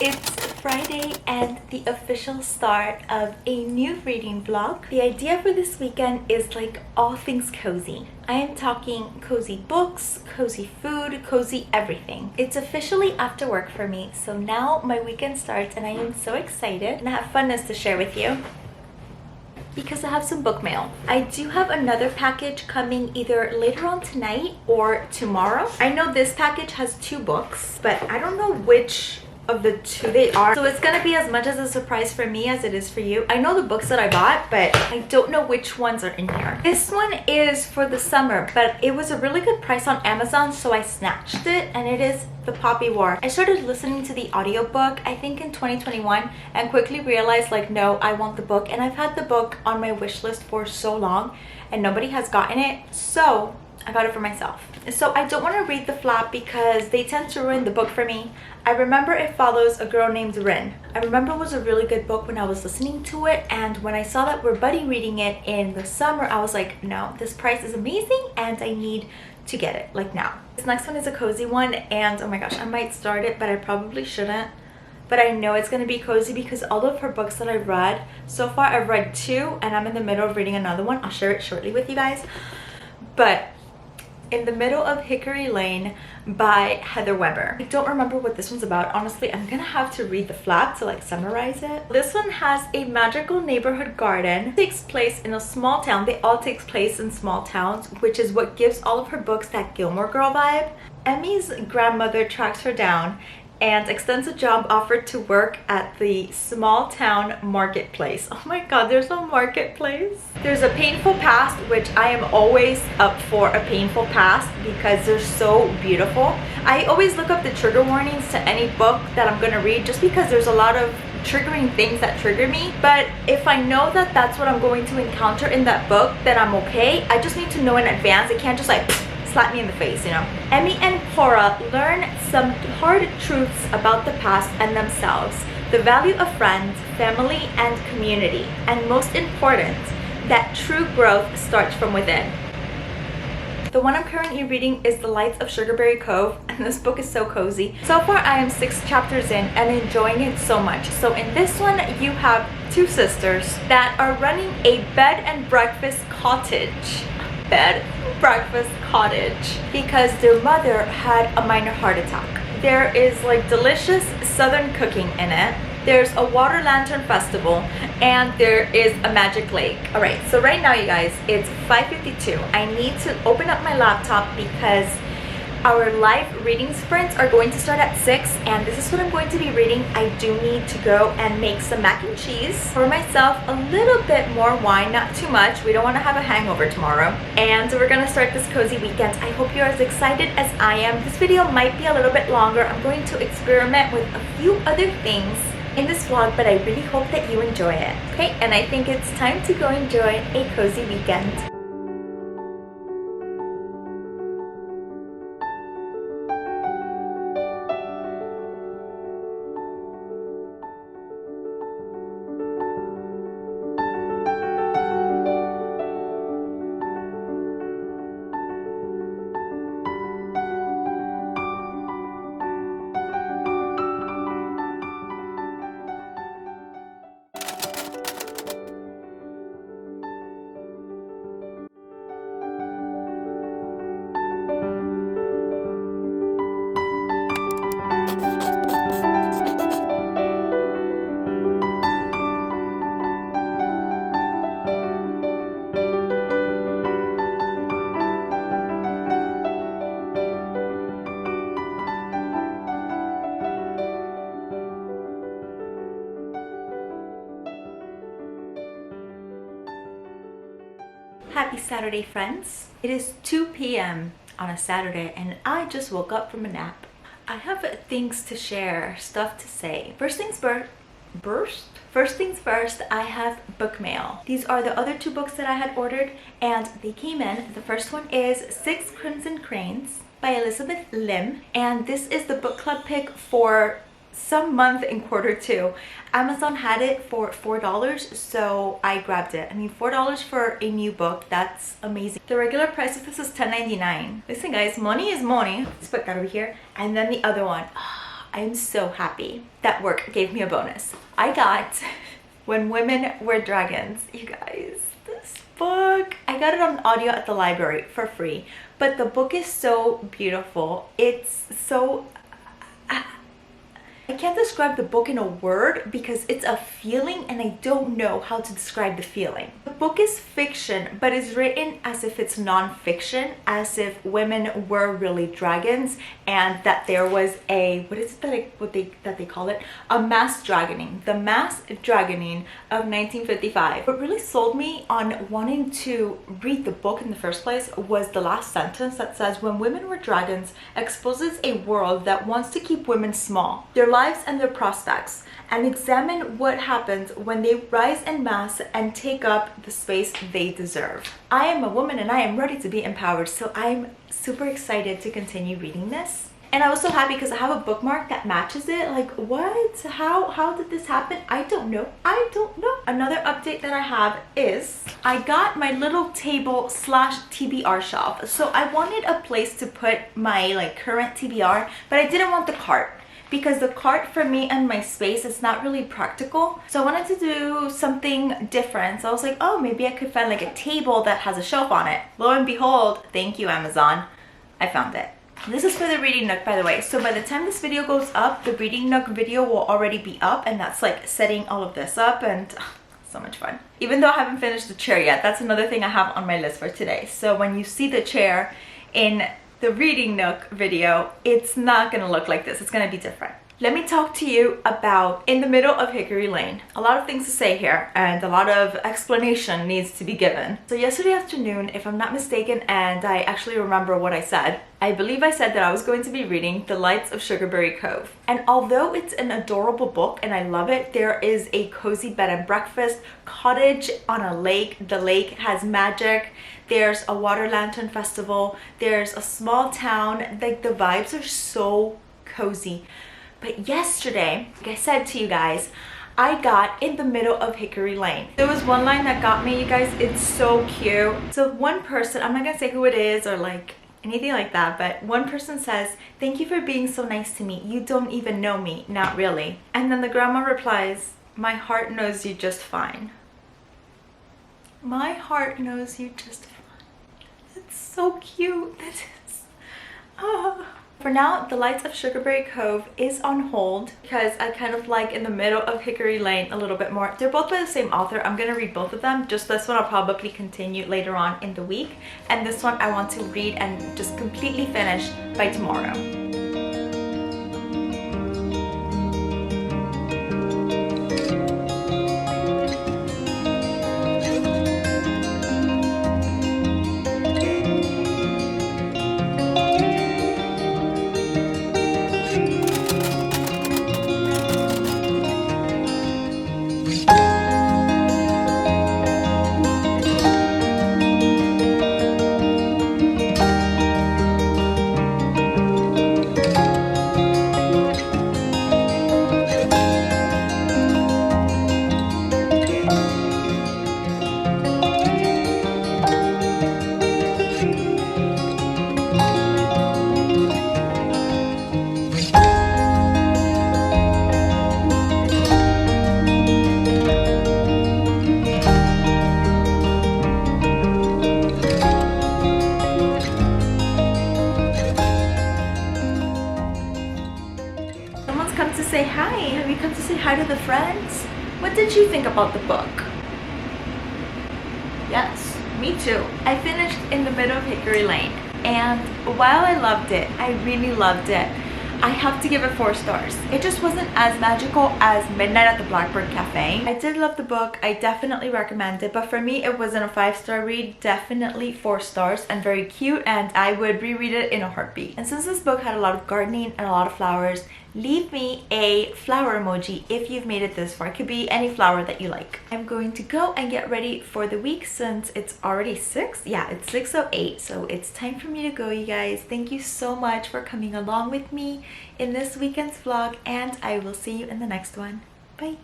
It's Friday and the official start of a new reading vlog. The idea for this weekend is like all things cozy. I am talking cozy books, cozy food, cozy everything. It's officially after work for me, so now my weekend starts and I am so excited and I have funness to share with you because I have some book mail. I do have another package coming either later on tonight or tomorrow. I know this package has 2 books, but I don't know which of the 2 they are, so it's gonna be as much as a surprise for me as it is for you. I know the books that I bought, but I don't know which ones are in here. This one is for the summer, but it was a really good price on Amazon, so I snatched it, and it is The Poppy War. I started listening to the audiobook I think in 2021 and quickly realized like no, I want the book, and I've had the book on my wish list for so long and nobody has gotten it, so I got it for myself. So I don't want to read the flap because they tend to ruin the book for me. I remember it follows a girl named Rin. I remember it was a really good book when I was listening to it, and when I saw that we're buddy reading it in the summer, I was like, no, this price is amazing and I need to get it like now. This next one is a cozy one, and oh my gosh, I might start it, but I probably shouldn't. But I know it's going to be cozy because all of her books that I've read, so far I've read 2 and I'm in the middle of reading another one. I'll share it shortly with you guys. But In the Middle of Hickory Lane by Heather Weber. I don't remember what this one's about. Honestly, I'm gonna have to read the flap to like summarize it. This one has a magical neighborhood garden. It takes place in a small town. They all take place in small towns, which is what gives all of her books that Gilmore Girl vibe. Emmy's grandmother tracks her down and extends a job offer to work at the small town marketplace. Oh my god, there's a marketplace. There's a painful past, which I am always up for a painful past because they're so beautiful. I always look up the trigger warnings to any book that I'm gonna read just because there's a lot of triggering things that trigger me. But if I know that that's what I'm going to encounter in that book, then I'm okay. I just need to know in advance. It can't just like slap me in the face, you know. Emmy and Cora learn some hard truths about the past and themselves, the value of friends, family, and community, and most important, that true growth starts from within. The one I'm currently reading is The Lights of Sugarberry Cove, and this book is so cozy. So far I am 6 chapters in and enjoying it so much. So in this one you have 2 sisters that are running a bed and breakfast cottage because their mother had a minor heart attack. There is like delicious southern cooking in it. There's a water lantern festival and there is a magic lake. All right, so right now you guys, it's 5:52. I need to open up my laptop because our live reading sprints are going to start at 6, and this is what I'm going to be reading. I do need to go and make some mac and cheese for myself, a little bit more wine, not too much. We don't want to have a hangover tomorrow. And we're gonna start this cozy weekend. I hope you're as excited as I am. This video might be a little bit longer. I'm going to experiment with a few other things in this vlog, but I really hope that you enjoy it. Okay, and I think it's time to go enjoy a cozy weekend. Happy Saturday, friends. It is 2 p.m. on a Saturday and I just woke up from a nap. I have things to share, stuff to say. First things first, I have book mail. These are the other 2 books that I had ordered and they came in. The first one is 6 Crimson Cranes by Elizabeth Lim, and this is the book club pick for some month in Q2. Amazon had it for $4, so I grabbed it. I mean, $4 for a new book, that's amazing. The regular price of this is $10.99. Listen guys, money is money. Let's put that over here. And then the other one. I am so happy that work gave me a bonus. I got When Women Were Dragons. You guys, this book, I got it on audio at the library for free, but the book is so beautiful. It's so, I can't describe the book in a word because it's a feeling and I don't know how to describe the feeling. The book is fiction, but it's written as if it's non-fiction, as if women were really dragons and that there was a, what is it that they call it? A mass dragoning. The mass dragoning of 1955. What really sold me on wanting to read the book in the first place was the last sentence that says, "When Women Were Dragons exposes a world that wants to keep women small, their lives and their prospects, and examine what happens when they rise en masse and take up the space they deserve." I am a woman and I am ready to be empowered, so I'm super excited to continue reading this. And I was so happy because I have a bookmark that matches it. Like, what? How did this happen? I don't know. I don't know. Another update that I have is I got my little table slash TBR shelf. So I wanted a place to put my like current TBR, but I didn't want the cart, because the cart for me and my space is not really practical. So I wanted to do something different. So I was like, oh, maybe I could find like a table that has a shelf on it. Lo and behold, thank you, Amazon, I found it. This is for the Reading Nook, by the way. So by the time this video goes up, the Reading Nook video will already be up, and that's like setting all of this up, and so much fun. Even though I haven't finished the chair yet, that's another thing I have on my list for today. So when you see the chair in the Reading Nook video, it's not gonna look like this. It's gonna be different. Let me talk to you about In the Middle of Hickory Lane. A lot of things to say here and a lot of explanation needs to be given. So yesterday afternoon, if I'm not mistaken, and I actually remember what I said, I believe I said that I was going to be reading The Lights of Sugarberry Cove. And although it's an adorable book and I love it, there is a cozy bed and breakfast, cottage on a lake. The lake has magic. There's a water lantern festival. There's a small town. Like, the vibes are so cozy. But yesterday, like I said to you guys, I got In the Middle of Hickory Lane. There was one line that got me, you guys. It's so cute. So one person, I'm not gonna say who it is or like anything like that, but one person says, "Thank you for being so nice to me. You don't even know me." Not really. And then the grandma replies, "My heart knows you just fine." My heart knows you just fine. It's so cute. This is, oh. For now, The Lights of Sugarberry Cove is on hold because I kind of like In the Middle of Hickory Lane a little bit more. They're both by the same author. I'm gonna read both of them. Just this one I'll probably continue later on in the week. And this one I want to read and just completely finish by tomorrow. Say hi. Have you come to say hi to the friends? What did you think about the book? Yes, me too. I finished In the Middle of Hickory Lane, and while I loved it, I really loved it, I have to give it 4 stars. It just wasn't as magical as Midnight at the Blackbird Cafe. I did love the book. I definitely recommend it, but for me it wasn't a 5-star read. Definitely 4 stars and very cute, and I would reread it in a heartbeat. And since this book had a lot of gardening and a lot of flowers, leave me a flower emoji if you've made it this far. It could be any flower that you like. I'm going to go and get ready for the week since it's already 6. Yeah, it's 6:08, so it's time for me to go, you guys. Thank you so much for coming along with me in this weekend's vlog, and I will see you in the next one. Bye.